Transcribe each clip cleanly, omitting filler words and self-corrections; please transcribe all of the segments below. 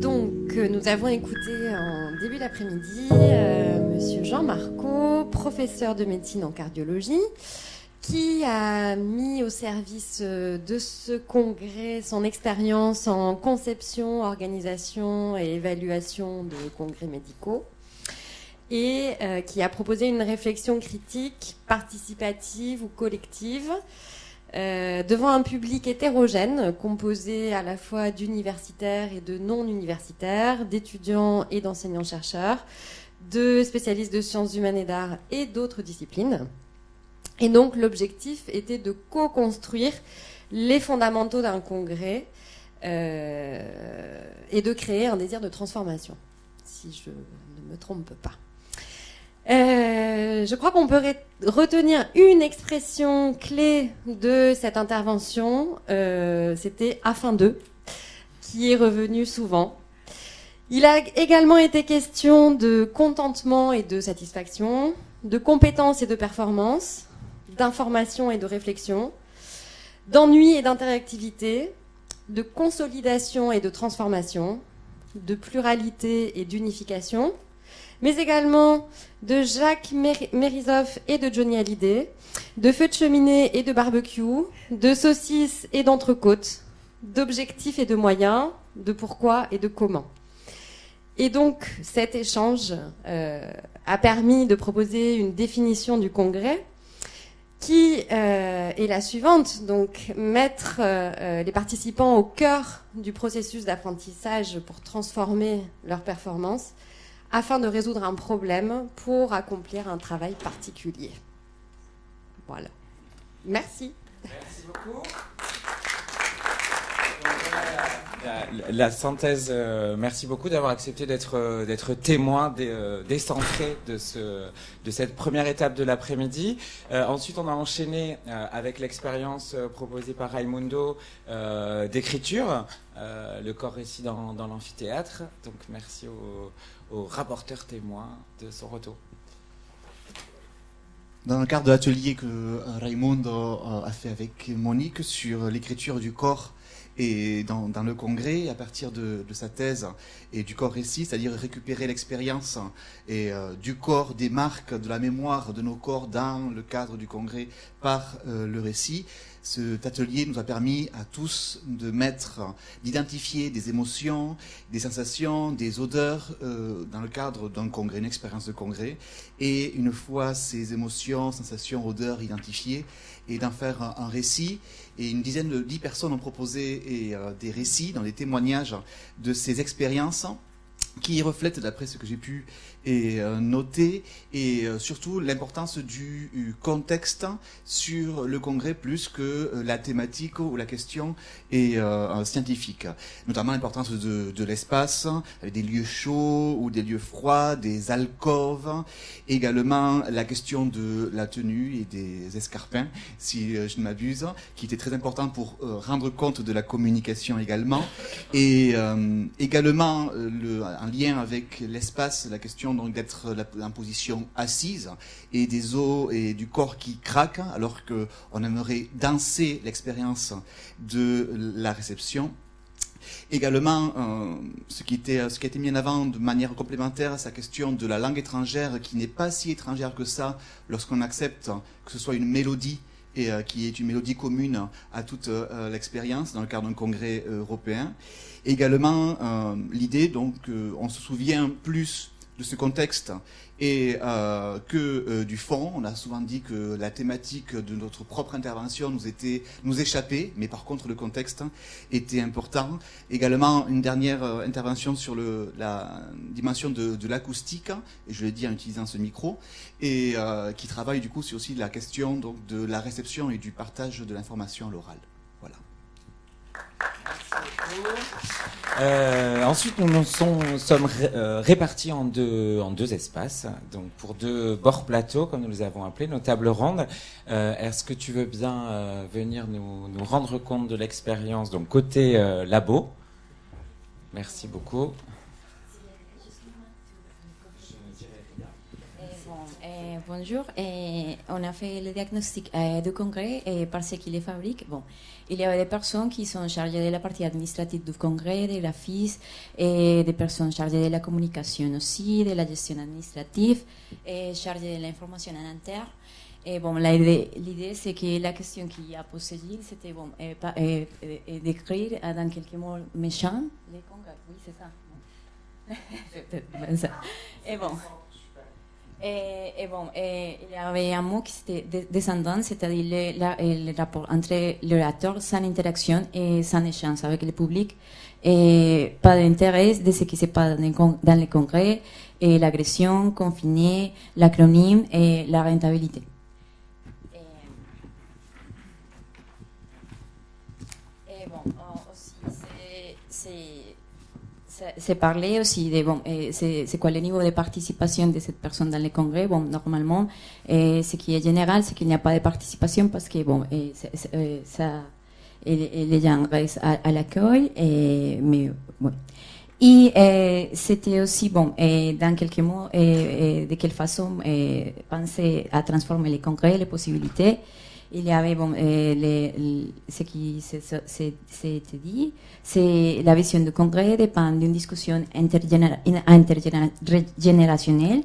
Donc, nous avons écouté en début d'après-midi Monsieur Jean Marco, professeur de médecine en cardiologie, qui a mis au service de ce congrès son expérience en conception, organisation et évaluation de congrès médicaux, et qui a proposé une réflexion critique, participative ou collective, devant un public hétérogène, composé à la fois d'universitaires et de non-universitaires, d'étudiants et d'enseignants-chercheurs, de spécialistes de sciences humaines et d'art et d'autres disciplines. Et donc l'objectif était de co-construire les fondamentaux d'un congrès et de créer un désir de transformation, si je ne me trompe pas. Je crois qu'on peut retenir une expression clé de cette intervention, c'était « afin d'eux », qui est revenue souvent. Il a également été question de contentement et de satisfaction, de compétences et de performance, d'information et de réflexion, d'ennui et d'interactivité, de consolidation et de transformation, de pluralité et d'unification, mais également de Jacques Mérizoff et de Johnny Hallyday, de feu de cheminée et de barbecue, de saucisses et d'entrecôtes, d'objectifs et de moyens, de pourquoi et de comment. Et donc, cet échange a permis de proposer une définition du congrès qui est la suivante, donc mettre les participants au cœur du processus d'apprentissage pour transformer leur performance, afin de résoudre un problème pour accomplir un travail particulier. Voilà. Merci. Merci beaucoup. La synthèse, merci beaucoup d'avoir accepté d'être témoin décentré de cette première étape de l'après-midi. Ensuite, on a enchaîné avec l'expérience proposée par Raimundo d'écriture, le corps récit dans l'amphithéâtre. Donc, merci au rapporteur témoin de son retour. Dans le cadre de l'atelier que Raimundo a fait avec Monique sur l'écriture du corps et dans le congrès, à partir de sa thèse et du corps récit, c'est-à-dire récupérer l'expérience et du corps, des marques, de la mémoire de nos corps dans le cadre du congrès par le récit. Cet atelier nous a permis à tous d'identifier des émotions, des sensations, des odeurs dans le cadre d'un congrès, une expérience de congrès. Et une fois ces émotions, sensations, odeurs identifiées, et d'en faire un récit. Et 10 personnes ont proposé des récits dans des témoignages de ces expériences qui reflètent, d'après ce que j'ai pu noter, et surtout l'importance du contexte sur le congrès plus que la thématique ou la question scientifique. Notamment l'importance de l'espace, avec des lieux chauds ou des lieux froids, des alcôves, également la question de la tenue et des escarpins, si je ne m'abuse, qui était très important pour rendre compte de la communication également, et également en lien avec l'espace, la question donc d'être en position assise et des os et du corps qui craquent alors qu'on aimerait danser l'expérience de la réception. Également, ce qui a été mis en avant de manière complémentaire, c'est la question de la langue étrangère qui n'est pas si étrangère que ça lorsqu'on accepte que ce soit une mélodie et qui est une mélodie commune à toute l'expérience dans le cadre d'un congrès européen. Également, l'idée, donc, on se souvient plus de ce contexte et que du fond. On a souvent dit que la thématique de notre propre intervention nous échappait, mais par contre le contexte était important. Également une dernière intervention sur la dimension de l'acoustique, et je l'ai dit en utilisant ce micro, et qui travaille du coup sur aussi la question donc, de la réception et du partage de l'information à l'oral. Voilà. Ensuite, nous sommes répartis en deux espaces, donc pour 2 bords plateaux, comme nous les avons appelés, nos tables rondes. Est-ce que tu veux bien venir nous rendre compte de l'expérience, donc côté labo? Merci beaucoup. bonjour. On a fait le diagnostic du congrès parce qu'il les fabrique. Bon, il y avait des personnes qui sont chargées de la partie administrative du congrès, des graphistes, et des personnes chargées de la communication aussi, de la gestion administrative, et chargées de l'information en interne. Et bon, l'idée, c'est que la question qu'il a posée Gilles, c'était bon, d'écrire dans quelques mots méchants les congrès. Oui, c'est ça. Et bon. Il y avait un mot qui était descendant, c'est-à-dire le rapport entre l'orateur sans interaction et sans échange avec le public, et pas d'intérêt de ce qui se passe dans les congrès, et l'agression, confinée, l'acronyme et la rentabilité. Et bon, aussi, c'est parler aussi de bon, c'est quoi le niveau de participation de cette personne dans les congrès. Bon, normalement, ce qui est général, c'est qu'il n'y a pas de participation parce que bon, les gens restent à l'accueil, mais bon. Et c'était aussi bon, dans quelques mots, de quelle façon penser à transformer les congrès, les possibilités. Il y avait bon, ce qui s'était dit, c'est la vision du congrès dépend d'une discussion intergénérationnelle,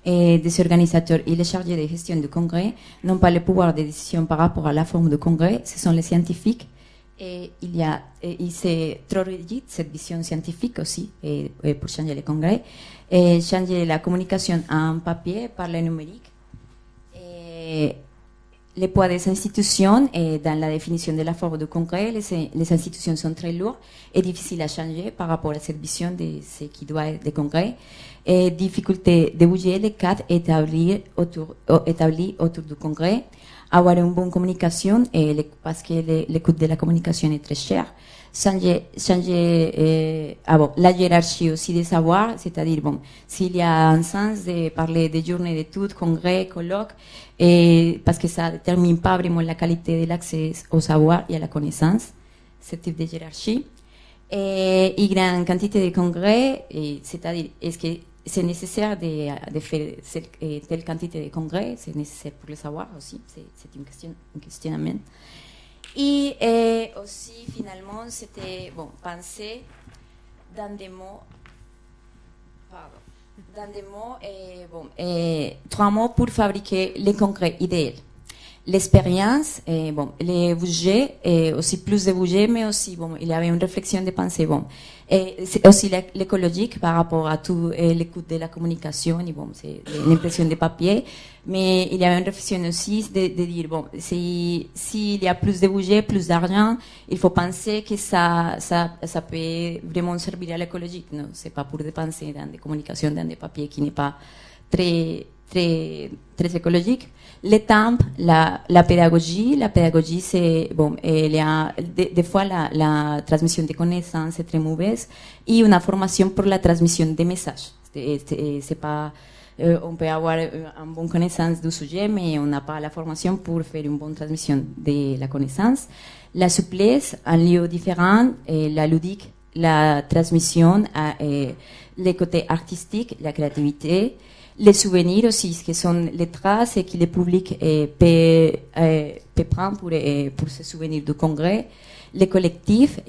et des organisateurs et les chargés de gestion du congrès n'ont pas le pouvoir de décision par rapport à la forme du congrès, ce sont les scientifiques. Et c'est trop rigide cette vision scientifique aussi, pour changer le congrès, et changer la communication en papier par le numérique. Le poids des institutions, dans la définition de la forme du congrès, les institutions sont très lourdes et difficiles à changer par rapport à cette vision de ce qui doit être des congrès. Et difficulté de bouger les cadres établis autour du congrès. Avoir une bonne communication, parce que le coût de la communication est très cher. Changer la hiérarchie aussi des savoirs, c'est-à-dire, bon, s'il y a un sens de parler des journées d'études, congrès, colloques, parce que ça ne détermine pas vraiment la qualité de l'accès au savoir et à la connaissance, ce type de hiérarchie. Et une grande quantité de congrès, c'est-à-dire, est-ce que c'est nécessaire de faire telle quantité de congrès, c'est nécessaire pour le savoir aussi, c'est un questionnement. Et aussi, finalement, c'était bon, penser dans des mots, trois mots pour fabriquer les congrès idéaux. L'expérience, les budgets, aussi plus de budgets, mais aussi, bon, il y avait une réflexion de pensée, bon. Et c'est aussi l'écologique par rapport à tout l'écoute de la communication, et bon, c'est l'impression de papier. Mais il y avait une réflexion aussi de dire, bon, s'il y a plus de budget, plus d'argent, il faut penser que ça peut vraiment servir à l'écologique, non? C'est pas pour dépenser dans des communications, dans des papiers qui n'est pas très écologique. Les temps, la pédagogie, c'est bon, il y a des fois la transmission des connaissances est très mauvaise, et une formation pour la transmission des messages. C'est pas, on peut avoir une bonne connaissance du sujet, mais on n'a pas la formation pour faire une bonne transmission de la connaissance. La souplesse, un lieu différent, la ludique, la transmission, les côtés artistiques, la créativité. Les souvenirs aussi, ce qui sont les traces et que le public peut prendre pour se souvenir du congrès. Les collectifs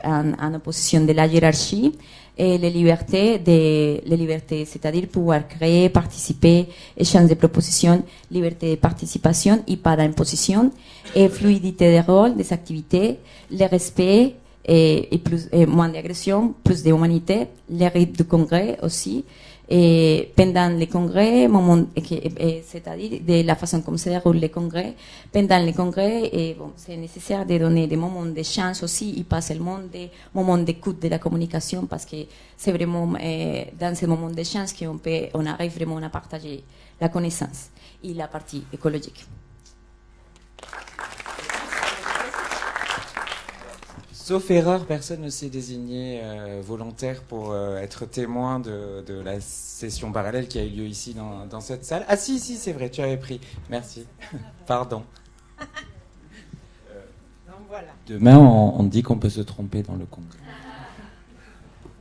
en opposition de la hiérarchie, et les libertés, c'est-à-dire pouvoir créer, participer, échange de propositions, liberté de participation et pas d'imposition, et fluidité des rôles, des activités, le respect et moins d'agression, plus d'humanité, les rythmes du congrès aussi. Et pendant les congrès, c'est-à-dire de la façon comme se déroulent les congrès, pendant les congrès, bon, c'est nécessaire de donner des moments de chance aussi, et pas seulement des moments d'écoute de la communication, parce que c'est vraiment dans ces moments de chance qu'on arrive vraiment à partager la connaissance et la partie écologique. Sauf erreur, personne ne s'est désigné volontaire pour être témoin de la session parallèle qui a eu lieu ici dans cette salle. Ah si, c'est vrai, tu avais pris. Merci. Pardon. Donc voilà. Demain, on dit qu'on peut se tromper dans le congrès.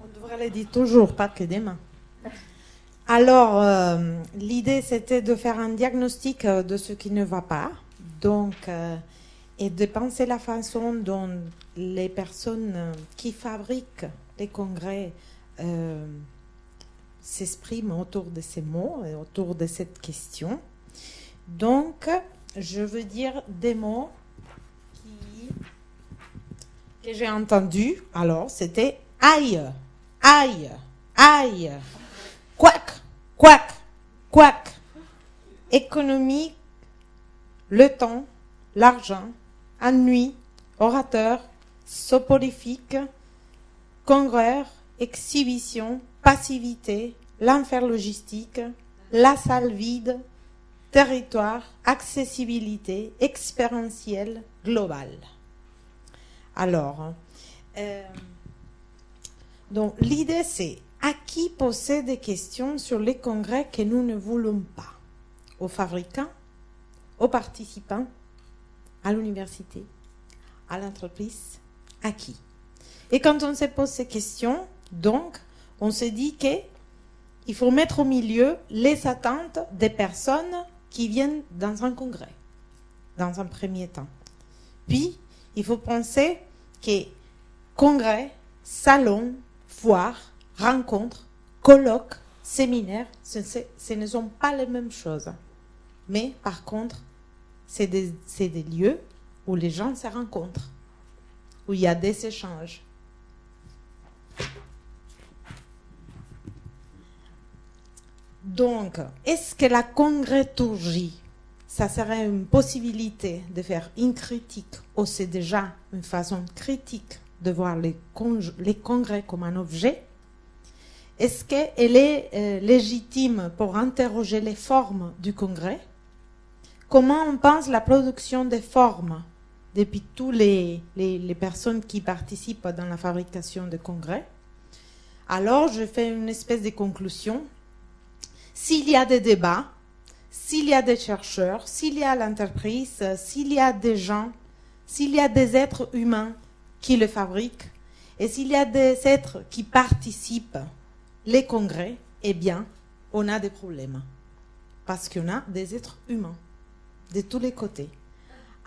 On devrait le dire toujours, pas que demain. Alors, l'idée, c'était de faire un diagnostic de ce qui ne va pas, donc, et de penser la façon dont les personnes qui fabriquent les congrès s'expriment autour de ces mots et autour de cette question. Donc, je veux dire des mots que j'ai entendus. Alors, c'était aïe, aïe, aïe, couac, couac, couac, économie, le temps, l'argent, ennui, orateur, soporifique, congrès, exhibition, passivité, l'enfer logistique, la salle vide, territoire, accessibilité, expérientiel, global. Alors, donc l'idée c'est à qui poser des questions sur les congrès que nous ne voulons pas? Aux fabricants, aux participants, à l'université, à l'entreprise, à qui? Et quand on se pose ces questions, donc, on se dit qu'il faut mettre au milieu les attentes des personnes qui viennent dans un congrès, dans un premier temps. Puis, il faut penser que congrès, salon, foire, rencontre, colloque, séminaire, ce ne sont pas les mêmes choses. Mais par contre, c'est des lieux où les gens se rencontrent, où il y a des échanges. Donc, est-ce que la congrès-tourgie, ça serait une possibilité de faire une critique, ou c'est déjà une façon critique de voir les congrès comme un objet? Est-ce qu'elle est légitime pour interroger les formes du congrès? Comment on pense la production des formes depuis toutes les personnes qui participent dans la fabrication de congrès? Alors, je fais une espèce de conclusion. S'il y a des débats, s'il y a des chercheurs, s'il y a l'entreprise, s'il y a des gens, s'il y a des êtres humains qui le fabriquent, et s'il y a des êtres qui participent les congrès, eh bien, on a des problèmes. Parce qu'on a des êtres humains de tous les côtés.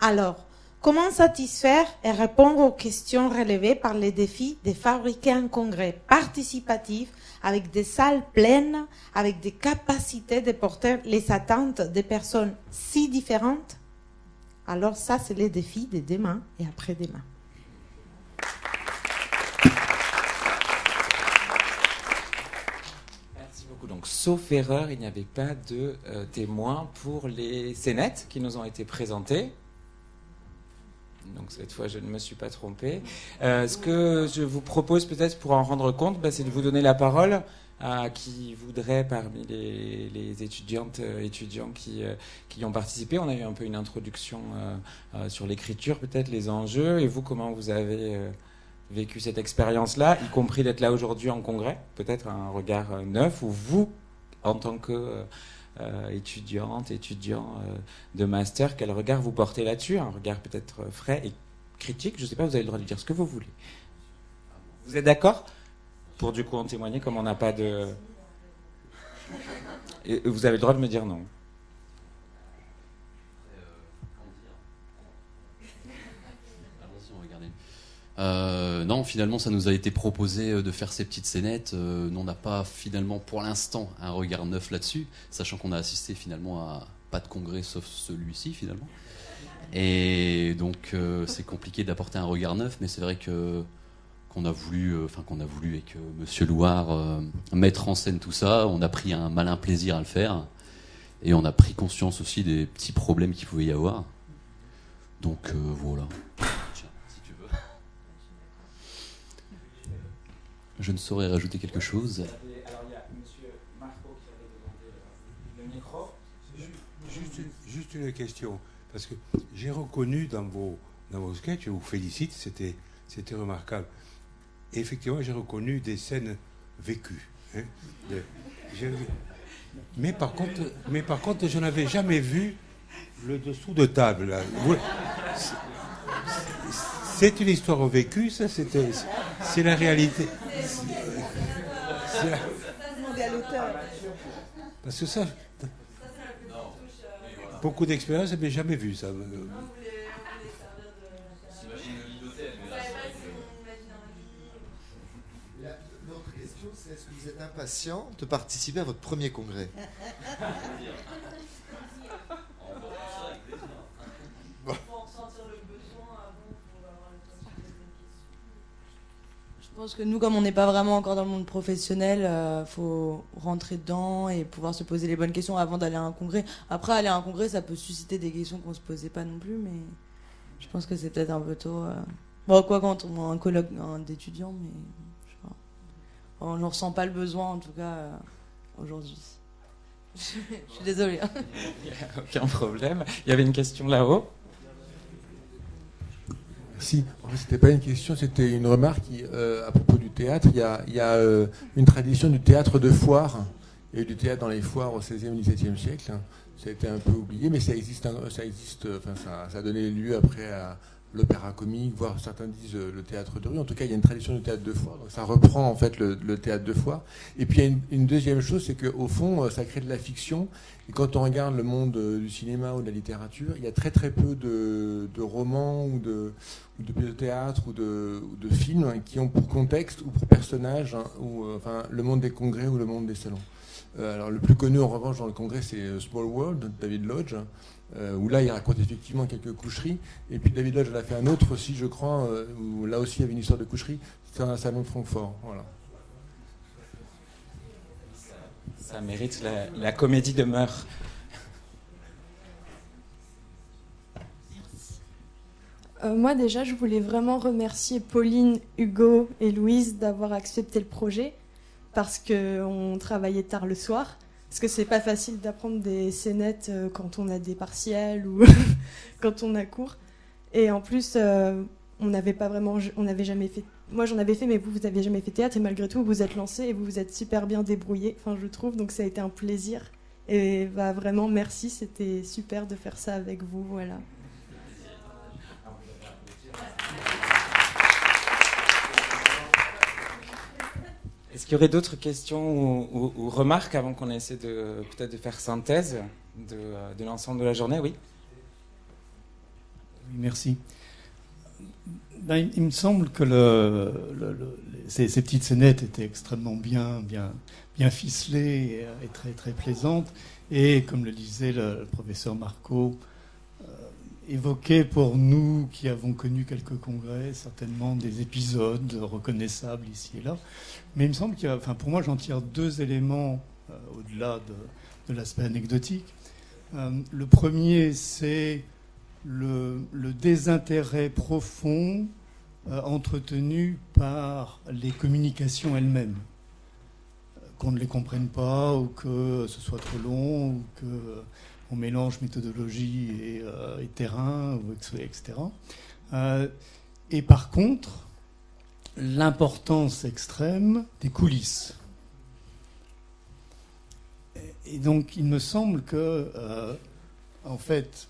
Alors, comment satisfaire et répondre aux questions relevées par les défis de fabriquer un congrès participatif avec des salles pleines, avec des capacités de porter les attentes des personnes si différentes? Alors ça, c'est les défis de demain et après-demain. Merci beaucoup. Donc, sauf erreur, il n'y avait pas de témoins pour les scénettes qui nous ont été présentées. Donc cette fois, je ne me suis pas trompé. Ce que je vous propose peut-être pour en rendre compte, c'est de vous donner la parole à qui voudrait parmi les étudiantes, étudiants qui y ont participé. On a eu un peu une introduction sur l'écriture, peut-être les enjeux. Et vous, comment vous avez vécu cette expérience-là, y compris d'être là aujourd'hui en congrès? Peut-être un regard neuf, ou vous, en tant que... étudiante, étudiant de master, quel regard vous portez là-dessus? Un regard peut-être frais et critique, je ne sais pas, vous avez le droit de dire ce que vous voulez. Vous êtes d'accord? Pour du coup en témoigner, comme on n'a pas de... Et vous avez le droit de me dire non. Non, finalement, ça nous a été proposé de faire ces petites scénettes. On n'a pas finalement, pour l'instant, un regard neuf là-dessus, sachant qu'on a assisté finalement à pas de congrès sauf celui-ci finalement. Et donc, c'est compliqué d'apporter un regard neuf, mais c'est vrai qu'on a voulu avec Monsieur Louard mettre en scène tout ça. On a pris un malin plaisir à le faire, et on a pris conscience aussi des petits problèmes qu'il pouvait y avoir. Donc voilà. Je ne saurais rajouter quelque chose. Alors, il y a M. Marco qui avait demandé le micro. Juste une question, parce que j'ai reconnu dans vos sketchs, je vous félicite, c'était remarquable. Et effectivement, j'ai reconnu des scènes vécues. Hein, mais par contre, je n'avais jamais vu le dessous de table. Là. C'est une histoire vécue, ça, c'est la réalité. demander à l'auteur. Parce que ça, beaucoup d'expérience, mais jamais vu ça. L'autre question, c'est est-ce que vous êtes impatient de participer à votre premier congrès? Je pense que nous, comme on n'est pas vraiment encore dans le monde professionnel, faut rentrer dedans et pouvoir se poser les bonnes questions avant d'aller à un congrès. Après, aller à un congrès, ça peut susciter des questions qu'on se posait pas non plus, mais je pense que c'est peut-être un peu tôt. Bon, quoi, quand on a un colloque d'étudiants, mais je sais pas. On ne ressent pas le besoin, en tout cas, aujourd'hui. Je suis désolée. Il n'y a aucun problème. Il y avait une question là-haut. Si, en fait, c'était pas une question, c'était une remarque à propos du théâtre. Il y a une tradition du théâtre de foire. Il y a eu du théâtre dans les foires au XVIe et XVIIe siècle. Ça a été un peu oublié, mais ça existe. Enfin, ça a donné lieu après à l'opéra comique, voire certains disent le théâtre de rue. En tout cas, il y a une tradition du théâtre de foire. Donc ça reprend en fait le théâtre de foire. Et puis il y a une deuxième chose, c'est qu'au fond, ça crée de la fiction. Et quand on regarde le monde du cinéma ou de la littérature, il y a très très peu de romans ou de pièces de théâtre ou de films qui ont pour contexte ou pour personnage le monde des congrès ou le monde des salons. Alors le plus connu en revanche dans le congrès, c'est Small World de David Lodge, où là il raconte effectivement quelques coucheries. Et puis David Lodge en a fait un autre aussi, je crois, où là aussi il y avait une histoire de coucherie. C'est un salon de Francfort. Voilà. Ça mérite la comédie de Meur. Moi déjà, je voulais vraiment remercier Pauline, Hugo et Louise d'avoir accepté le projet parce qu'on travaillait tard le soir. Parce que c'est pas facile d'apprendre des scénettes quand on a des partiels ou quand on a cours. Et en plus, on n'avait jamais fait. Moi, j'en avais fait, mais vous avez jamais fait théâtre. Et malgré tout, vous vous êtes lancés et vous vous êtes super bien débrouillés. Enfin, je trouve. Donc, ça a été un plaisir. Et vraiment, merci. C'était super de faire ça avec vous. Voilà. Est-ce qu'il y aurait d'autres questions ou remarques avant qu'on essaie peut-être de faire synthèse de l'ensemble de la journée? Oui. Oui, merci. Il me semble que ces petites scénettes étaient extrêmement bien ficelées et très, très plaisantes. Et comme le disait le professeur Marco, évoquait pour nous qui avons connu quelques congrès certainement des épisodes reconnaissables ici et là. Mais il me semble pour moi, j'en tire deux éléments au-delà de l'aspect anecdotique. Le premier, c'est le désintérêt profond entretenu par les communications elles-mêmes. Qu'on ne les comprenne pas, ou que ce soit trop long, ou qu'on mélange méthodologie et terrain, etc. Et par contre, l'importance extrême des coulisses. Et donc, il me semble que, en fait,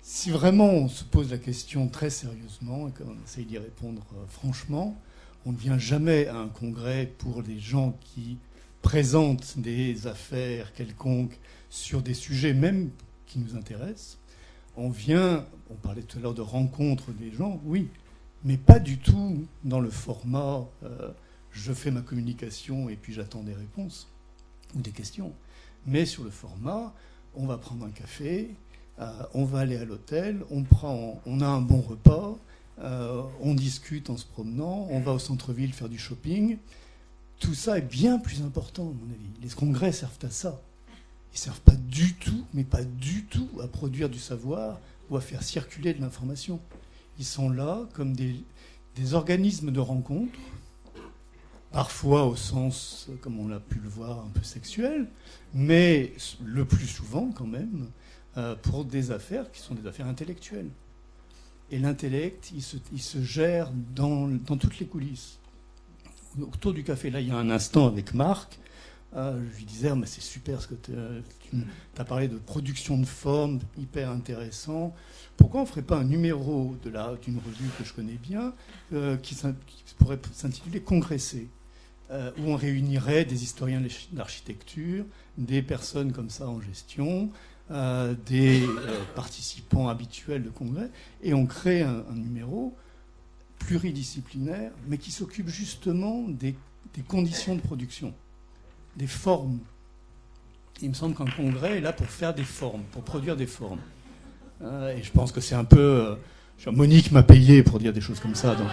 si vraiment on se pose la question très sérieusement et qu'on essaye d'y répondre franchement, on ne vient jamais à un congrès pour les gens qui présentent des affaires quelconques sur des sujets même qui nous intéressent. On parlait tout à l'heure de rencontres des gens, oui, mais pas du tout dans le format je fais ma communication et puis j'attends des réponses ou des questions. Mais sur le format, on va prendre un café, on va aller à l'hôtel, on a un bon repas, on discute en se promenant, on va au centre-ville faire du shopping. Tout ça est bien plus important, à mon avis. Les congrès servent à ça. Ils ne servent pas du tout, mais pas du tout, à produire du savoir ou à faire circuler de l'information. Ils sont là comme des organismes de rencontre, parfois au sens, comme on l'a pu le voir, un peu sexuel, mais le plus souvent quand même, pour des affaires qui sont des affaires intellectuelles. Et l'intellect, il se gère dans toutes les coulisses. Autour du café, là, il y a un instant avec Marc, je lui disais, mais c'est super ce que tu as parlé de production de forme, hyper intéressant. Pourquoi on ne ferait pas un numéro d'une revue que je connais bien, qui pourrait s'intituler Congresser? où on réunirait des historiens d'architecture, des personnes comme ça en gestion, des participants habituels de congrès, et on crée un numéro pluridisciplinaire, mais qui s'occupe justement des conditions de production, des formes. Il me semble qu'un congrès est là pour faire des formes, pour produire des formes. Et je pense que c'est un peu... Monique m'a payé pour dire des choses comme ça, donc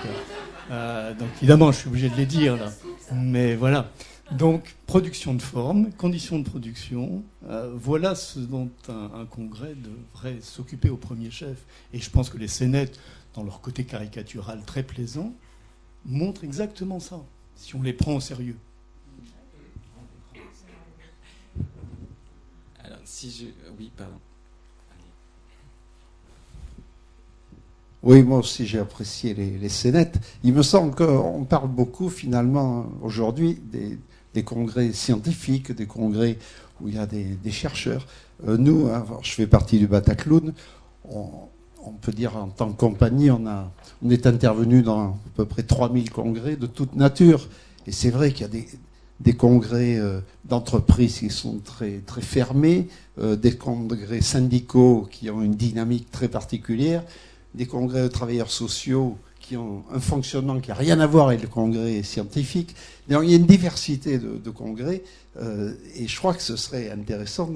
évidemment, je suis obligé de les dire, là. Mais voilà. Donc, production de formes, conditions de production, voilà ce dont un congrès devrait s'occuper au premier chef. Et je pense que les scénettes, dans leur côté caricatural très plaisant, montrent exactement ça, si on les prend au sérieux. Alors, oui, pardon. Oui, moi aussi j'ai apprécié les scénettes. Il me semble qu'on parle beaucoup finalement aujourd'hui des congrès scientifiques, des congrès où il y a des chercheurs. Nous, je fais partie du Batacloun, on peut dire en tant que compagnie, on est intervenu dans à peu près 3000 congrès de toute nature. Et c'est vrai qu'il y a des congrès d'entreprises qui sont très, très fermés, des congrès syndicaux qui ont une dynamique très particulière, des congrès de travailleurs sociaux qui ont un fonctionnement qui n'a rien à voir avec le congrès scientifique. Donc, il y a une diversité de congrès et je crois que ce serait intéressant,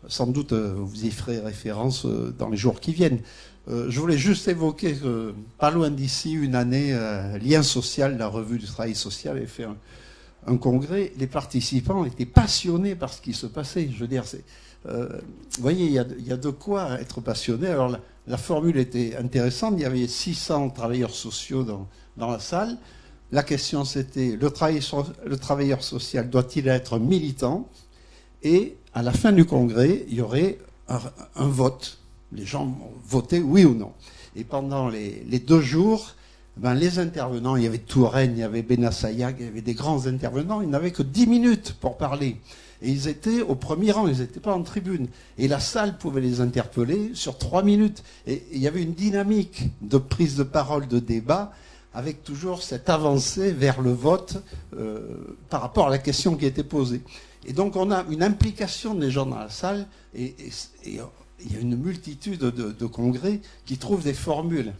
sans doute vous y ferez référence dans les jours qui viennent. Je voulais juste évoquer que, pas loin d'ici, une année, Lien Social, la revue du travail social, avait fait un congrès. Les participants étaient passionnés par ce qui se passait. Je veux dire, vous voyez, il y a de quoi être passionné. Alors, la formule était intéressante. Il y avait 600 travailleurs sociaux dans la salle. La question, c'était, le travailleur social doit-il être militant? Et à la fin du congrès, il y aurait un vote. Les gens votaient oui ou non. Et pendant les 2 jours, les intervenants, il y avait Touraine, il y avait Benassayac, il y avait des grands intervenants, ils n'avaient que 10 minutes pour parler. Et ils étaient au premier rang, ils n'étaient pas en tribune. Et la salle pouvait les interpeller sur 3 minutes. Et il y avait une dynamique de prise de parole, de débat, avec toujours cette avancée vers le vote par rapport à la question qui était posée. Et donc on a une implication des gens dans la salle, et il y a une multitude de congrès qui trouvent des formules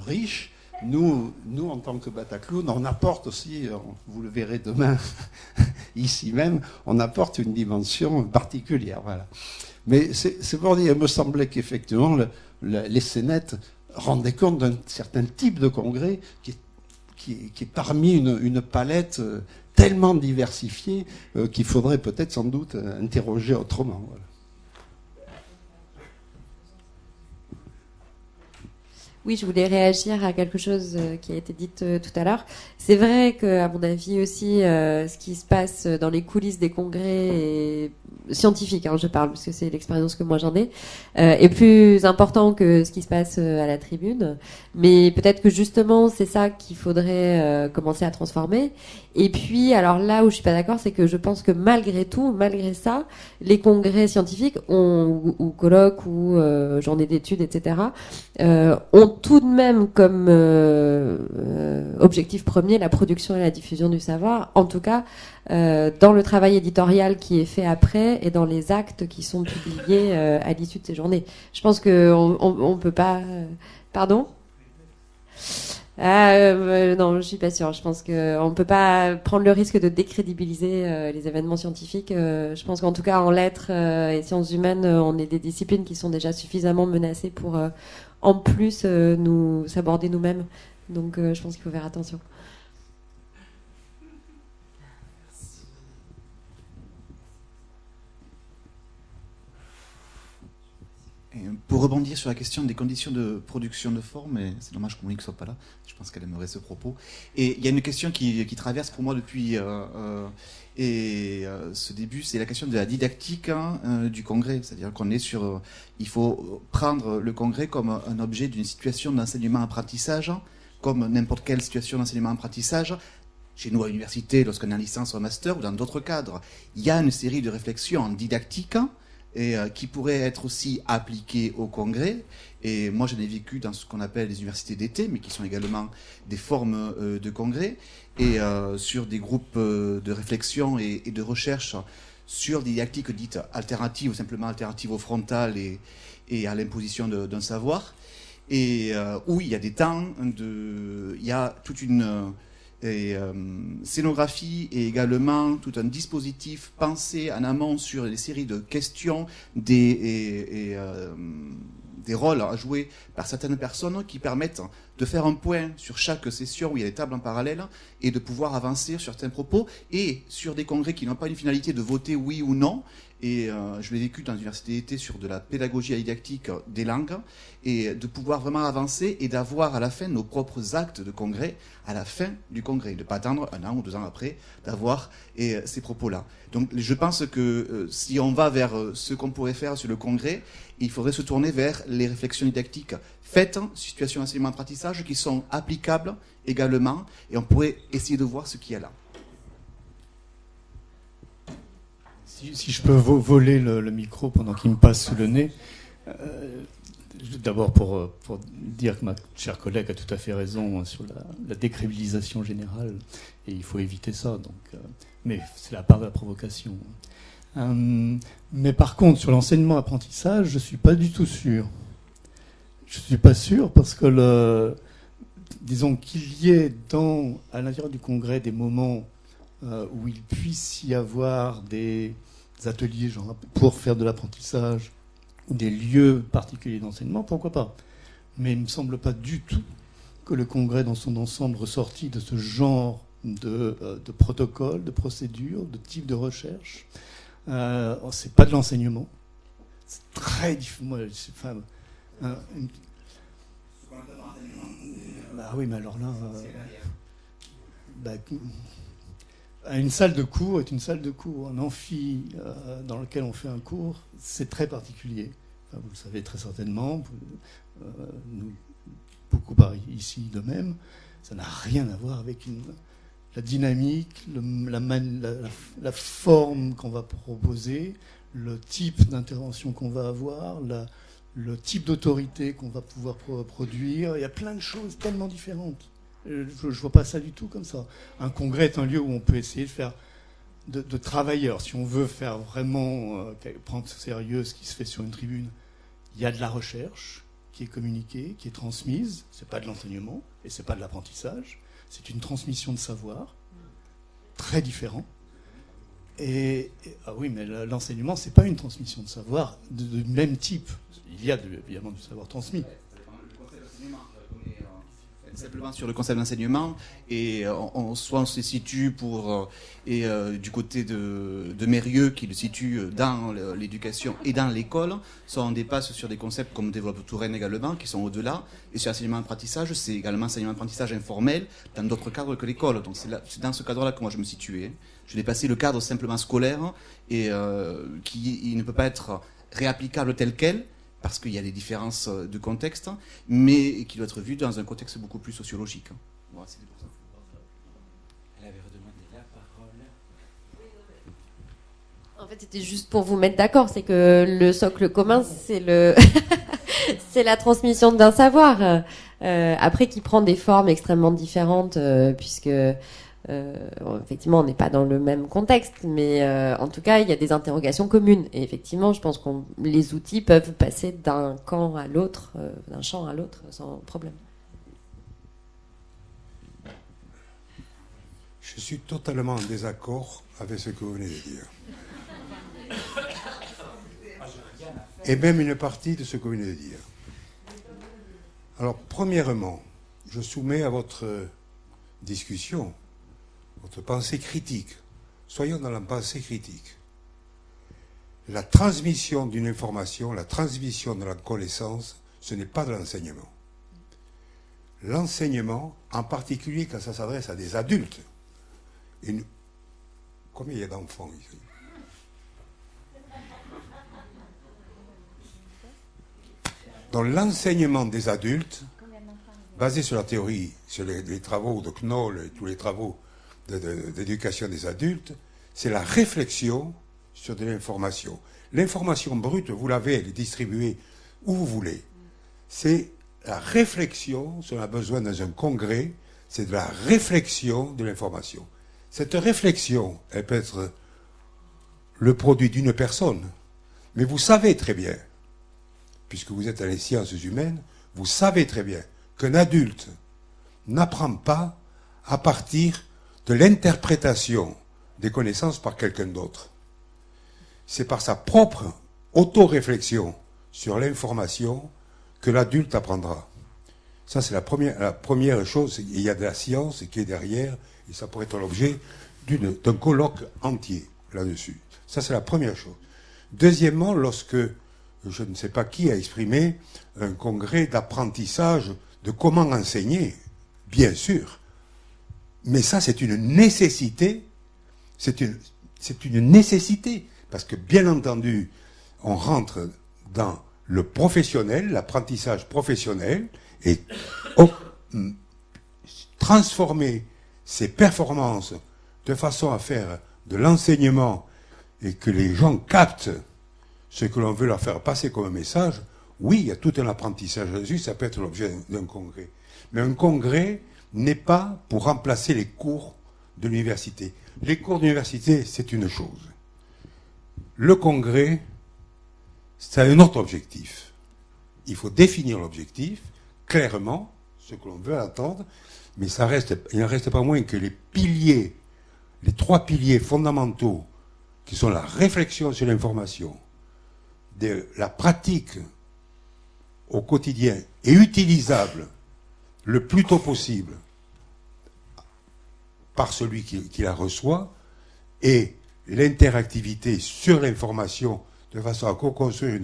riches. Nous, en tant que Batacloun, on apporte aussi, vous le verrez demain, ici même, on apporte une dimension particulière. Voilà. Mais c'est pour dire, il me semblait qu'effectivement, les scénettes rendaient compte d'un certain type de congrès qui est parmi une palette tellement diversifiée qu'il faudrait peut-être sans doute interroger autrement. Voilà. Oui, je voulais réagir à quelque chose qui a été dit tout à l'heure. C'est vrai que, à mon avis aussi, ce qui se passe dans les coulisses des congrès scientifiques, je parle parce que c'est l'expérience que moi j'en ai, est plus important que ce qui se passe à la tribune. Mais peut-être que justement, c'est ça qu'il faudrait commencer à transformer. Et puis, alors là où je suis pas d'accord, c'est que je pense que malgré tout, malgré ça, les congrès scientifiques ou colloques ou journées d'études, etc., ont tout de même comme objectif premier la production et la diffusion du savoir, en tout cas dans le travail éditorial qui est fait après et dans les actes qui sont publiés à l'issue de ces journées. Je pense qu'on peut pas... Pardon ? Non, je suis pas sûre. Je pense qu'on peut pas prendre le risque de décrédibiliser les événements scientifiques. Je pense qu'en tout cas en lettres et sciences humaines, on est des disciplines qui sont déjà suffisamment menacées pour en plus nous s'aborder nous-mêmes. Donc je pense qu'il faut faire attention. Et pour rebondir sur la question des conditions de production de forme, et c'est dommage que Monique ne soit pas là, je pense qu'elle aimerait ce propos. Et il y a une question qui traverse pour moi depuis ce début, c'est la question de la didactique du congrès. C'est-à-dire qu'on est sur... il faut prendre le congrès comme un objet d'une situation d'enseignement-apprentissage, comme n'importe quelle situation d'enseignement-apprentissage. Chez nous à l'université, lorsqu'on est en licence ou en master, ou dans d'autres cadres, il y a une série de réflexions en didactique. et qui pourraient être aussi appliquées au congrès. Et moi, j'en ai vécu dans ce qu'on appelle les universités d'été, mais qui sont également des formes de congrès, et sur des groupes de réflexion et de recherche sur des didactiques dites alternatives, ou simplement alternatives au frontal et à l'imposition d'un savoir. Et où il y a des temps, il y a toute une scénographie et également tout un dispositif pensé en amont sur les séries de questions, des rôles à jouer par certaines personnes qui permettent de faire un point sur chaque session où il y a des tables en parallèle et de pouvoir avancer sur certains propos et sur des congrès qui n'ont pas une finalité de voter oui ou non. Et je l'ai vécu dans l'université d'été sur de la pédagogie à didactique des langues et de pouvoir vraiment avancer et d'avoir à la fin nos propres actes de congrès à la fin du congrès, de ne pas attendre 1 an ou 2 ans après d'avoir ces propos-là. Donc je pense que si on va vers ce qu'on pourrait faire sur le congrès, il faudrait se tourner vers les réflexions didactiques faites, situation enseignement-apprentissage, qui sont applicables également, et on pourrait essayer de voir ce qu'il y a là. Si je peux voler le micro pendant qu'il me passe sous le nez, d'abord pour dire que ma chère collègue a tout à fait raison sur la décrédibilisation générale, et il faut éviter ça. Donc, mais c'est la part de la provocation. Mais par contre, sur l'enseignement-apprentissage, je ne suis pas du tout sûr. Je ne suis pas sûr parce que, disons qu'il y ait à l'intérieur du congrès des moments où il puisse y avoir des ateliers genre, pour faire de l'apprentissage, des lieux particuliers d'enseignement, pourquoi pas. Mais il ne me semble pas du tout que le congrès dans son ensemble ressorti de ce genre de protocole, de procédure, de type de recherche. C'est pas de l'enseignement. C'est très différent. Bah oui, mais alors là... une salle de cours est une salle de cours. Un amphi dans lequel on fait un cours, c'est très particulier. Enfin, vous le savez très certainement. Nous, beaucoup par ici de même. Ça n'a rien à voir avec la dynamique, la forme qu'on va proposer, le type d'intervention qu'on va avoir, le type d'autorité qu'on va pouvoir produire. Il y a plein de choses tellement différentes. Je ne vois pas ça du tout comme ça. Un congrès est un lieu où on peut essayer de faire de travailleurs. Si on veut faire vraiment prendre au sérieux ce qui se fait sur une tribune, il y a de la recherche qui est communiquée, qui est transmise. C'est pas de l'enseignement et c'est pas de l'apprentissage. C'est une transmission de savoir très différent. Ah oui, mais l'enseignement, c'est pas une transmission de savoir de même type. Il y a évidemment du savoir transmis. Simplement sur le concept d'enseignement, et soit on se situe du côté de Mérieux, qui le situe dans l'éducation et dans l'école, soit on dépasse sur des concepts comme développe Touraine également, qui sont au-delà, et sur l'enseignement-apprentissage, c'est également enseignement-apprentissage informel dans d'autres cadres que l'école. Donc c'est dans ce cadre-là que moi je me situais. Je dépassais le cadre simplement scolaire, et il ne peut pas être réapplicable tel quel, parce qu'il y a des différences de contexte, mais qui doit être vu dans un contexte beaucoup plus sociologique. Voilà, c'était pour ça. Elle avait redemandé la parole. En fait, c'était juste pour vous mettre d'accord, c'est que le socle commun, c'est c'est la transmission d'un savoir. Après, qui prend des formes extrêmement différentes, puisque effectivement, on n'est pas dans le même contexte, mais en tout cas, il y a des interrogations communes. Et effectivement, je pense que les outils peuvent passer d'un camp à l'autre, d'un champ à l'autre, sans problème. Je suis totalement en désaccord avec ce que vous venez de dire. Et même une partie de ce que vous venez de dire. Alors, premièrement, je soumets à votre discussion votre pensée critique. Soyons dans la pensée critique. La transmission d'une information, la transmission de la connaissance, ce n'est pas de l'enseignement. L'enseignement, en particulier quand ça s'adresse à des adultes, combien il y a d'enfants ici? Dans l'enseignement des adultes, basé sur la théorie, sur les travaux de Knoll et tous les travaux d'éducation des adultes, c'est la réflexion sur de l'information. L'information brute, vous l'avez, elle est distribuée où vous voulez. C'est la réflexion, si on a besoin dans un congrès, c'est de la réflexion de l'information. Cette réflexion, elle peut être le produit d'une personne, mais vous savez très bien, puisque vous êtes dans les sciences humaines, vous savez très bien qu'un adulte n'apprend pas à partir de l'interprétation des connaissances par quelqu'un d'autre. C'est par sa propre auto-réflexion sur l'information que l'adulte apprendra. Ça, c'est la première chose. Il y a de la science qui est derrière, et ça pourrait être l'objet d'un colloque entier là-dessus. Ça, c'est la première chose. Deuxièmement, lorsque, je ne sais pas qui a exprimé, un congrès d'apprentissage de comment enseigner, bien sûr, mais ça, c'est une nécessité, c'est une nécessité, parce que, bien entendu, on rentre dans le professionnel, l'apprentissage professionnel, et transformer ses performances de façon à faire de l'enseignement et que les gens captent ce que l'on veut leur faire passer comme un message, oui, il y a tout un apprentissage là-dessus, ça peut être l'objet d'un congrès. Mais un congrès n'est pas pour remplacer les cours de l'université. Les cours d'université, c'est une chose. Le congrès, c'est un autre objectif. Il faut définir l'objectif, clairement, ce que l'on veut attendre, mais il n'en reste pas moins que les piliers, les trois piliers fondamentaux, qui sont la réflexion sur l'information, la pratique au quotidien et utilisable le plus tôt possible par celui qui la reçoit, et l'interactivité sur l'information de façon à co-construire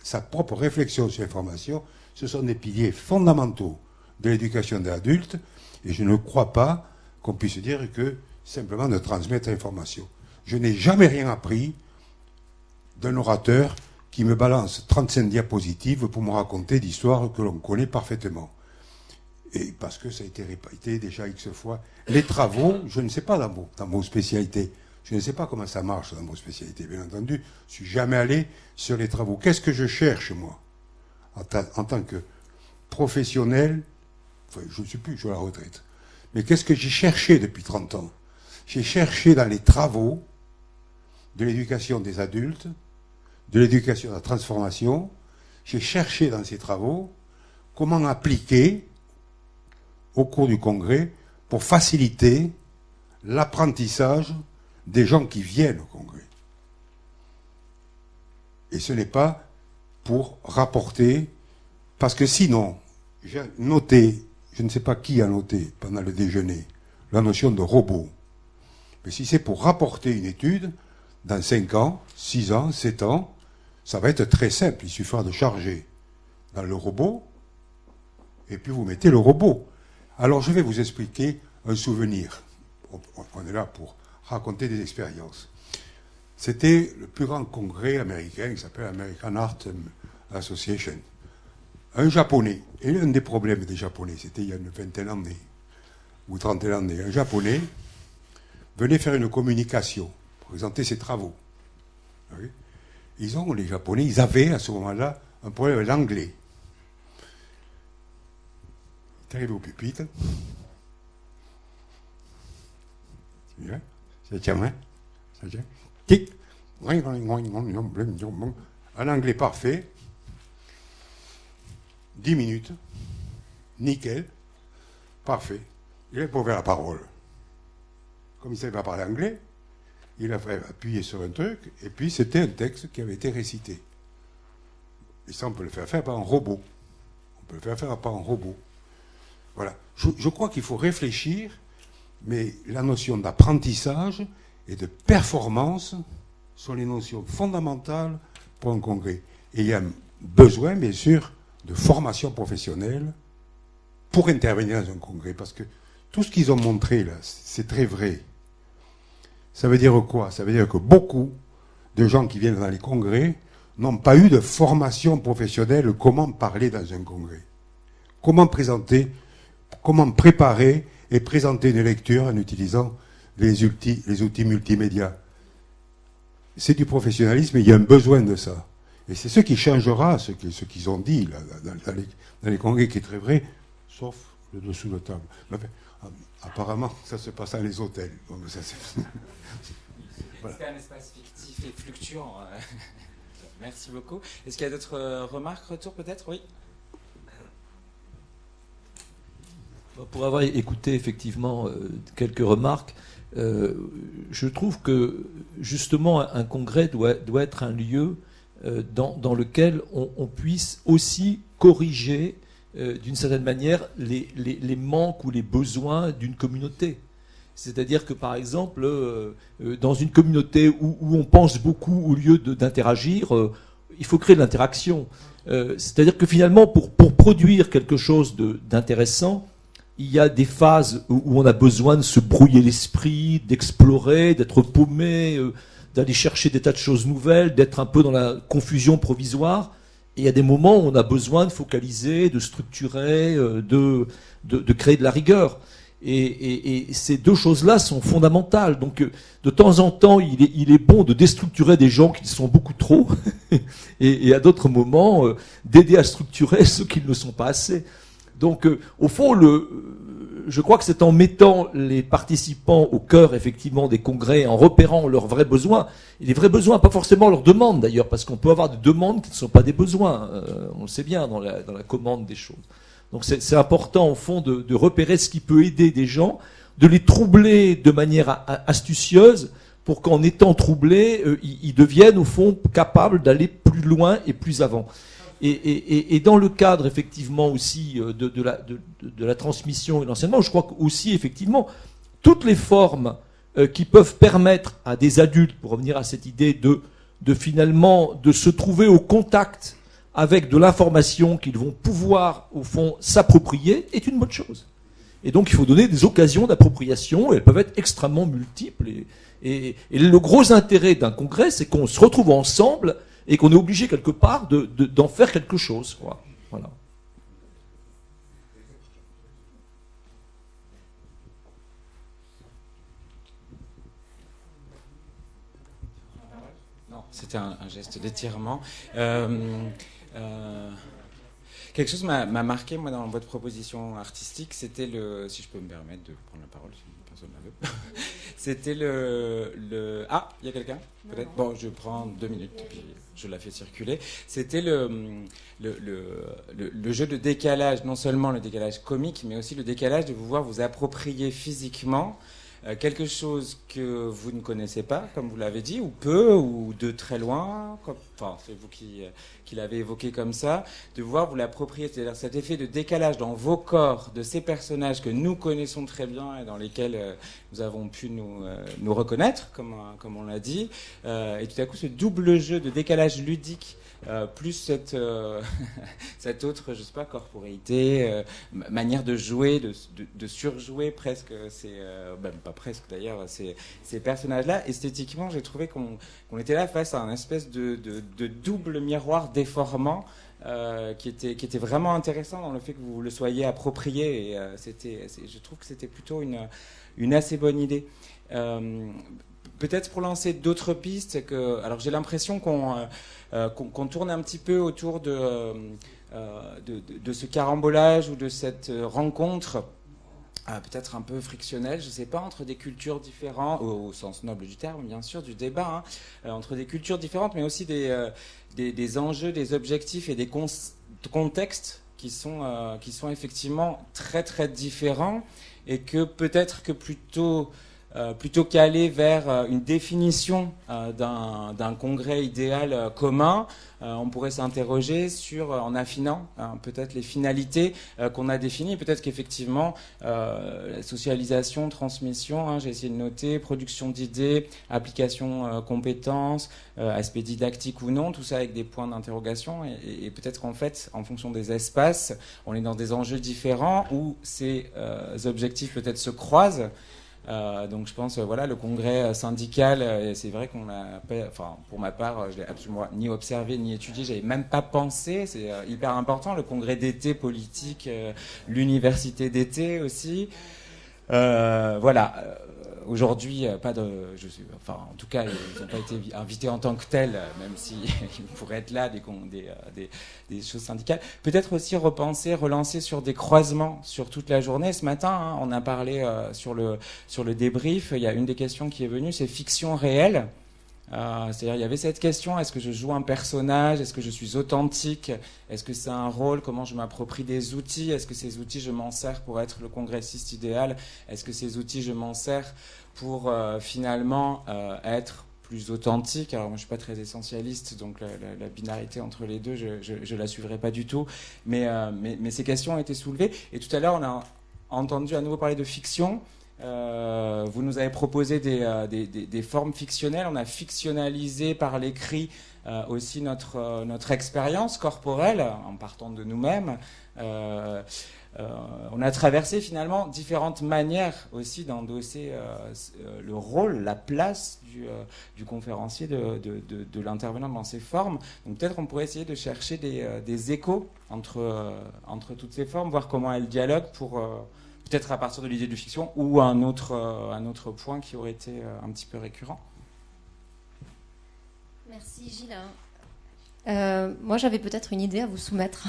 sa propre réflexion sur l'information, ce sont des piliers fondamentaux de l'éducation des adultes, et je ne crois pas qu'on puisse dire que simplement de transmettre l'information. Je n'ai jamais rien appris d'un orateur qui me balance 35 diapositives pour me raconter d'histoires que l'on connaît parfaitement. Et parce que ça a été répété déjà X fois. Les travaux, je ne sais pas dans vos spécialités. Je ne sais pas comment ça marche dans vos spécialités, bien entendu. Je ne suis jamais allé sur les travaux. Qu'est-ce que je cherche, moi, en tant que professionnel? Enfin, je ne sais plus, je suis à la retraite. Mais qu'est-ce que j'ai cherché depuis 30 ans? J'ai cherché dans les travaux de l'éducation des adultes, de l'éducation de la transformation, j'ai cherché dans ces travaux comment appliquer au cours du congrès pour faciliter l'apprentissage des gens qui viennent au congrès. Et ce n'est pas pour rapporter, parce que sinon, j'ai noté, je ne sais pas qui a noté pendant le déjeuner, la notion de robot. Mais si c'est pour rapporter une étude, dans 5 ans, 6 ans, 7 ans, ça va être très simple. Il suffira de charger dans le robot, et puis vous mettez le robot. Alors je vais vous expliquer un souvenir. On est là pour raconter des expériences. C'était le plus grand congrès américain qui s'appelle American Art Association. Un Japonais, et l'un des problèmes des Japonais, c'était il y a une vingtaine d'années, ou 30 d'années, un Japonais venait faire une communication, présenter ses travaux. Oui. Les Japonais, ils avaient à ce moment-là un problème avec l'anglais. Il est arrivé au pupitre. Ça tient, hein? Ça tient. Tic. Un anglais parfait. 10 minutes. Nickel. Parfait. Il a pas ouvert la parole. Comme il ne savait pas parler anglais, il a appuyé sur un truc, et puis c'était un texte qui avait été récité. Et ça, on peut le faire par un robot. On peut le faire par un robot. Voilà. Je crois qu'il faut réfléchir, mais la notion d'apprentissage et de performance sont les notions fondamentales pour un congrès. Et il y a besoin, bien sûr, de formation professionnelle pour intervenir dans un congrès. Parce que tout ce qu'ils ont montré là, c'est très vrai. Ça veut dire quoi? Ça veut dire que beaucoup de gens qui viennent dans les congrès n'ont pas eu de formation professionnelle comment parler dans un congrès. Comment présenter, comment préparer et présenter une lecture en utilisant les outils multimédia. c'est du professionnalisme et il y a un besoin de ça. Et c'est ce qui changera, ce qu'ils ont dit là, dans les congrès, qui est très vrai, sauf le dessous de table. Enfin, apparemment, ça se passe dans les hôtels. Donc, ça, voilà. C'est un espace fictif et fluctuant. Merci beaucoup. Est-ce qu'il y a d'autres remarques, retours peut-être? Oui. Pour avoir écouté effectivement quelques remarques, je trouve que justement un congrès doit être un lieu dans lequel on puisse aussi corriger d'une certaine manière les manques ou les besoins d'une communauté. C'est-à-dire que par exemple, dans une communauté où on pense beaucoup au lieu d'interagir, il faut créer de l'interaction. C'est-à-dire que finalement, pour produire quelque chose d'intéressant, il y a des phases où on a besoin de se brouiller l'esprit, d'explorer, d'être paumé, d'aller chercher des tas de choses nouvelles, d'être un peu dans la confusion provisoire. Et il y a des moments où on a besoin de focaliser, de structurer, de créer de la rigueur. Et ces deux choses-là sont fondamentales. Donc, de temps en temps, il est bon de déstructurer des gens qui sont beaucoup trop, et à d'autres moments, d'aider à structurer ceux qui ne le sont pas assez. Donc, au fond, je crois que c'est en mettant les participants au cœur, effectivement, des congrès, en repérant leurs vrais besoins, et les vrais besoins, pas forcément leurs demandes, d'ailleurs, parce qu'on peut avoir des demandes qui ne sont pas des besoins. On le sait bien dans la commande des choses. Donc, c'est important, au fond, de repérer ce qui peut aider des gens, de les troubler de manière astucieuse, pour qu'en étant troublés, ils deviennent, au fond, capables d'aller plus loin et plus avant. Et dans le cadre, effectivement, aussi de la transmission et de l'enseignement, je crois aussi, effectivement, toutes les formes qui peuvent permettre à des adultes, pour revenir à cette idée finalement de se trouver au contact avec de l'information qu'ils vont pouvoir, au fond, s'approprier, est une bonne chose. Et donc, il faut donner des occasions d'appropriation, et elles peuvent être extrêmement multiples. Et le gros intérêt d'un congrès, c'est qu'on se retrouve ensemble et qu'on est obligé quelque part d'en faire quelque chose, quoi. Voilà. Non, c'était un geste d'étirement. Quelque chose m'a marqué, moi, dans votre proposition artistique, c'était si je peux me permettre de prendre la parole, si personne ne la veut. C'était Ah, il y a quelqu'un? Peut-être. Bon, je prends 2 minutes, puis je la fais circuler. C'était le jeu de décalage, non seulement le décalage comique, mais aussi le décalage de pouvoir vous approprier physiquement quelque chose que vous ne connaissez pas, comme vous l'avez dit, ou peu, ou de très loin, enfin, c'est vous qui l'avez évoqué comme ça, de voir vous l'approprier, c'est-à-dire cet effet de décalage dans vos corps de ces personnages que nous connaissons très bien et dans lesquels nous avons pu nous reconnaître, comme on l'a dit, et tout à coup ce double jeu de décalage ludique, plus cette autre, je sais pas, corporéité, manière de jouer, de surjouer presque, même pas presque d'ailleurs, ces personnages-là. Esthétiquement, j'ai trouvé qu'on était là face à un espèce de double miroir déformant qui était vraiment intéressant dans le fait que vous le soyez approprié. Et je trouve que c'était plutôt une assez bonne idée. Peut-être pour lancer d'autres pistes, alors j'ai l'impression qu'on tourne un petit peu autour de ce carambolage ou de cette rencontre peut-être un peu frictionnelle, je ne sais pas, entre des cultures différentes, au sens noble du terme, bien sûr, du débat, entre des cultures différentes, mais aussi des enjeux, des objectifs et des contextes qui sont effectivement très très différents, et que peut-être que plutôt qu'aller vers une définition d'un congrès idéal commun, on pourrait s'interroger en affinant peut-être les finalités qu'on a définies. Peut-être qu'effectivement, la socialisation, transmission, j'ai essayé de noter, production d'idées, application compétences, aspect didactique ou non, tout ça avec des points d'interrogation. Et peut-être qu'en fait, en fonction des espaces, on est dans des enjeux différents où ces objectifs peut-être se croisent. Donc je pense, voilà, le congrès syndical, c'est vrai qu'on l'a, enfin pour ma part, je l'ai absolument ni observé ni étudié, j'avais même pas pensé. C'est hyper important, le congrès d'été politique, l'université d'été aussi. Voilà. aujourd'hui, enfin, en tout cas, ils n'ont pas été invités en tant que tels, même s'ils pourraient être là, des choses syndicales. Peut-être aussi relancer sur des croisements sur toute la journée. Ce matin, hein, on a parlé sur le débrief. Il y a une des questions qui est venue, c'est fiction réelle. C'est-à-dire, il y avait cette question, est-ce que je joue un personnage, est-ce que je suis authentique, est-ce que c'est un rôle, comment je m'approprie des outils, est-ce que ces outils je m'en sers pour être le congressiste idéal, est-ce que ces outils je m'en sers pour finalement être plus authentique. Alors moi je suis pas très essentialiste, donc la binarité entre les deux je la suivrai pas du tout, mais ces questions ont été soulevées, et tout à l'heure on a entendu à nouveau parler de fiction. Vous nous avez proposé des formes fictionnelles. On a fictionnalisé par l'écrit aussi notre expérience corporelle en partant de nous-mêmes. On a traversé finalement différentes manières aussi d'endosser le rôle, la place du conférencier, de l'intervenant dans ces formes. Donc peut-être on pourrait essayer de chercher des échos entre toutes ces formes, voir comment elles dialoguent pour... peut-être à partir de l'idée de fiction ou un autre point qui aurait été un petit peu récurrent. Merci Gilles. Moi j'avais peut-être une idée à vous soumettre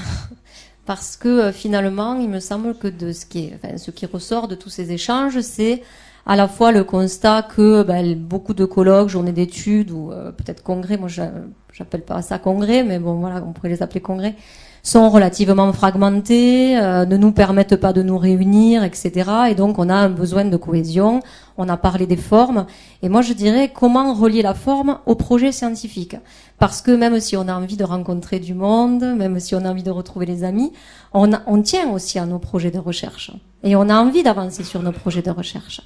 parce que finalement il me semble que ce qui ressort de tous ces échanges, c'est à la fois le constat que beaucoup de colloques, journées d'études ou peut-être congrès, moi j'appelle pas ça congrès, mais bon voilà, on pourrait les appeler congrès, sont relativement fragmentés, ne nous permettent pas de nous réunir, etc. Et donc on a un besoin de cohésion. On a parlé des formes. Et moi je dirais comment relier la forme au projet scientifique. Parce que même si on a envie de rencontrer du monde, même si on a envie de retrouver les amis, on tient aussi à nos projets de recherche. Et on a envie d'avancer sur nos projets de recherche.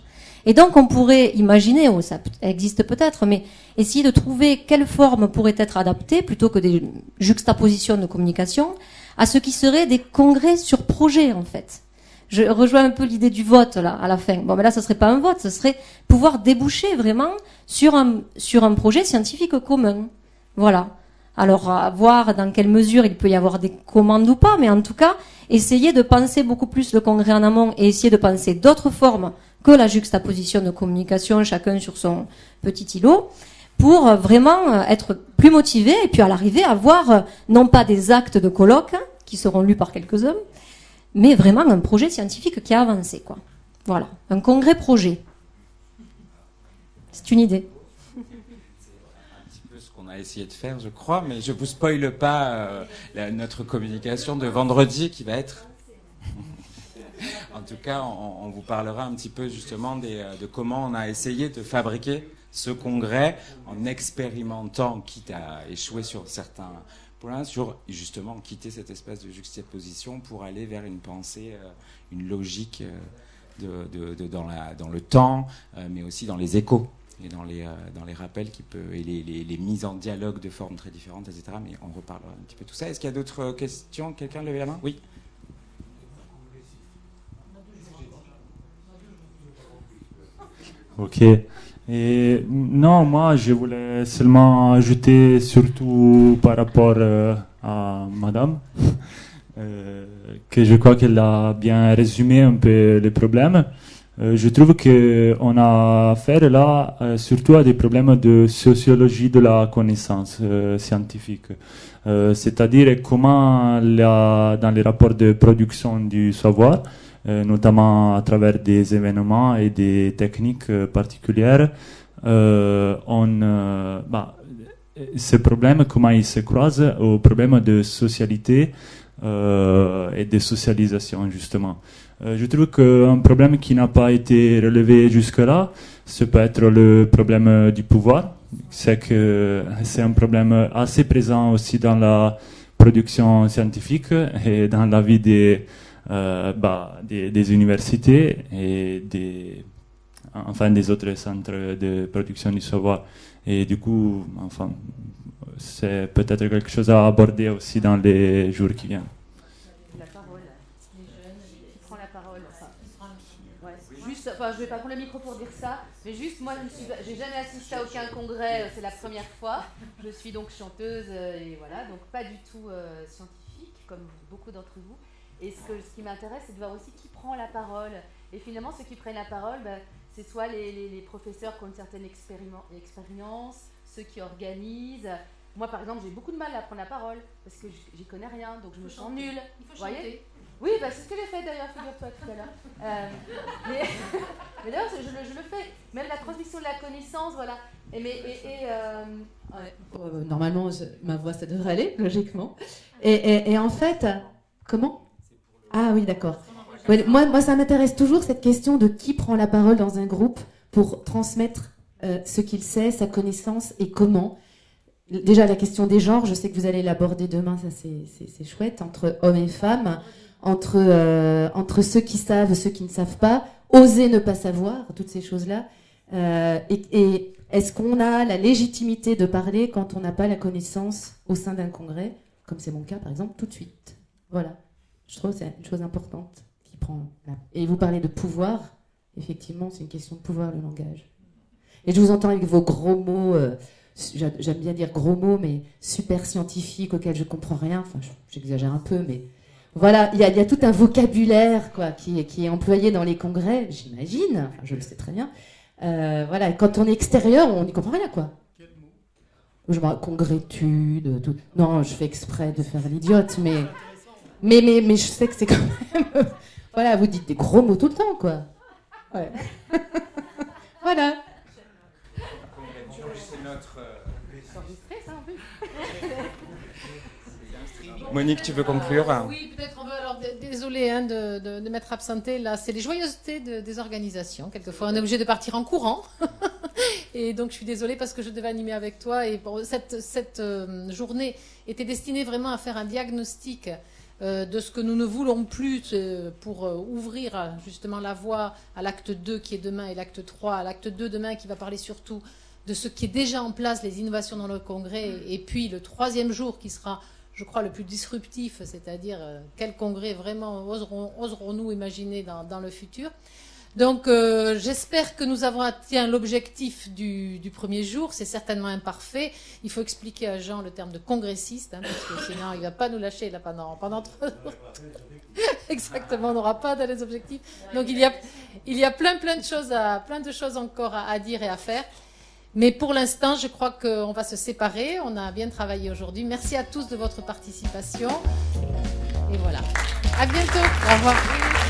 Et donc on pourrait imaginer, ça existe peut-être, mais essayer de trouver quelle forme pourrait être adaptée, plutôt que des juxtapositions de communication, à ce qui serait des congrès sur projet en fait. Je rejoins un peu l'idée du vote là à la fin. Bon, mais là ce serait pas un vote, ce serait pouvoir déboucher vraiment sur un projet scientifique commun. Voilà. Alors à voir dans quelle mesure il peut y avoir des commandes ou pas, mais en tout cas essayer de penser beaucoup plus le congrès en amont et essayer de penser d'autres formes que la juxtaposition de communication, chacun sur son petit îlot, pour vraiment être plus motivé et puis à l'arrivée avoir non pas des actes de colloque qui seront lus par quelques-uns, mais vraiment un projet scientifique qui a avancé, quoi. Voilà, un congrès projet. C'est une idée. On a essayé de faire, je crois, mais je vous spoile pas notre communication de vendredi qui va être... En tout cas, on vous parlera un petit peu justement de comment on a essayé de fabriquer ce congrès en expérimentant, quitte à échouer sur certains points, sur justement quitter cette espèce de juxtaposition pour aller vers une pensée, une logique dans le temps, mais aussi dans les échos. Et dans les rappels et les mises en dialogue de formes très différentes, etc. Mais on reparlera un petit peu de tout ça. Est-ce qu'il y a d'autres questions? Quelqu'un levait la main? Oui. Ok. Et non, moi, je voulais seulement ajouter, surtout par rapport à Madame, que je crois qu'elle a bien résumé un peu les problèmes. Je trouve qu'on a affaire là surtout à des problèmes de sociologie de la connaissance scientifique. C'est-à-dire comment dans les rapports de production du savoir, notamment à travers des événements et des techniques particulières, ces problèmes, comment ils se croisent aux problèmes de socialité et de socialisation, justement. Je trouve qu'un problème qui n'a pas été relevé jusque-là, ça peut être le problème du pouvoir. C'est que c'est un problème assez présent aussi dans la production scientifique et dans la vie des universités et des autres centres de production du savoir. Et du coup, c'est peut-être quelque chose à aborder aussi dans les jours qui viennent. Enfin, je ne vais pas prendre le micro pour dire ça, mais juste, moi, j'ai jamais assisté à aucun congrès, c'est la première fois. Je suis donc chanteuse, et voilà, donc pas du tout scientifique, comme beaucoup d'entre vous. Et ce qui m'intéresse, c'est de voir aussi qui prend la parole. Et finalement, ceux qui prennent la parole, c'est soit les professeurs qui ont une certaine expérience, ceux qui organisent. Moi, par exemple, j'ai beaucoup de mal à prendre la parole parce que j'y connais rien, donc je me sens nulle. Il faut voyez chanter. Oui, bah, c'est ce que j'ai fait d'ailleurs, figure-toi tout à l'heure. Mais d'ailleurs, je le fais. Même la transmission de la connaissance, voilà. Normalement, ma voix, ça devrait aller, logiquement. Et en fait, comment? Ah oui, d'accord. Ouais, moi, ça m'intéresse toujours, cette question de qui prend la parole dans un groupe pour transmettre ce qu'il sait, sa connaissance et comment. Déjà, la question des genres, je sais que vous allez l'aborder demain, ça c'est chouette, entre hommes et femmes, entre ceux qui savent, ceux qui ne savent pas, oser ne pas savoir, toutes ces choses-là. Et est-ce qu'on a la légitimité de parler quand on n'a pas la connaissance au sein d'un congrès, comme c'est mon cas par exemple, tout de suite. Voilà. Je trouve que c'est une chose importante qui prend là. Et vous parlez de pouvoir, effectivement, c'est une question de pouvoir, le langage. Et je vous entends avec vos gros mots, j'aime bien dire gros mots, mais super scientifiques auxquels je comprends rien. Enfin, j'exagère un peu, mais voilà, il y a tout un vocabulaire quoi, qui est employé dans les congrès, j'imagine, enfin, je le sais très bien. Voilà, quand on est extérieur, on n'y comprend rien, quoi. Je me congrétude, tout. Non, je fais exprès de faire l'idiote, mais je sais que c'est quand même. Voilà, vous dites des gros mots tout le temps, quoi. Ouais. Voilà. C'est notre. ça, Monique, tu veux conclure? Oui, peut-être on veut. Alors, désolé hein, de m'être absentée. Là, c'est les joyeusetés des organisations. Quelquefois, on est obligé de partir en courant. Et donc, je suis désolée parce que je devais animer avec toi. Et bon, cette journée était destinée vraiment à faire un diagnostic de ce que nous ne voulons plus pour ouvrir justement la voie à l'acte 2 qui est demain et l'acte 3. À l'acte 2 demain qui va parler surtout de ce qui est déjà en place, les innovations dans le congrès. Et puis, le 3e jour qui sera, je crois, le plus disruptif, c'est-à-dire quel congrès vraiment oserons-nous imaginer dans le futur. Donc, j'espère que nous avons atteint l'objectif du 1er jour. C'est certainement imparfait. Il faut expliquer à Jean le terme de congressiste, hein, parce que sinon, il ne va pas nous lâcher là, pendant 3 jours. Exactement, on n'aura pas dans les objectifs. Donc, il y a plein de choses encore à dire et à faire. Mais pour l'instant, je crois qu'on va se séparer. On a bien travaillé aujourd'hui. Merci à tous de votre participation. Et voilà. À bientôt. Au revoir.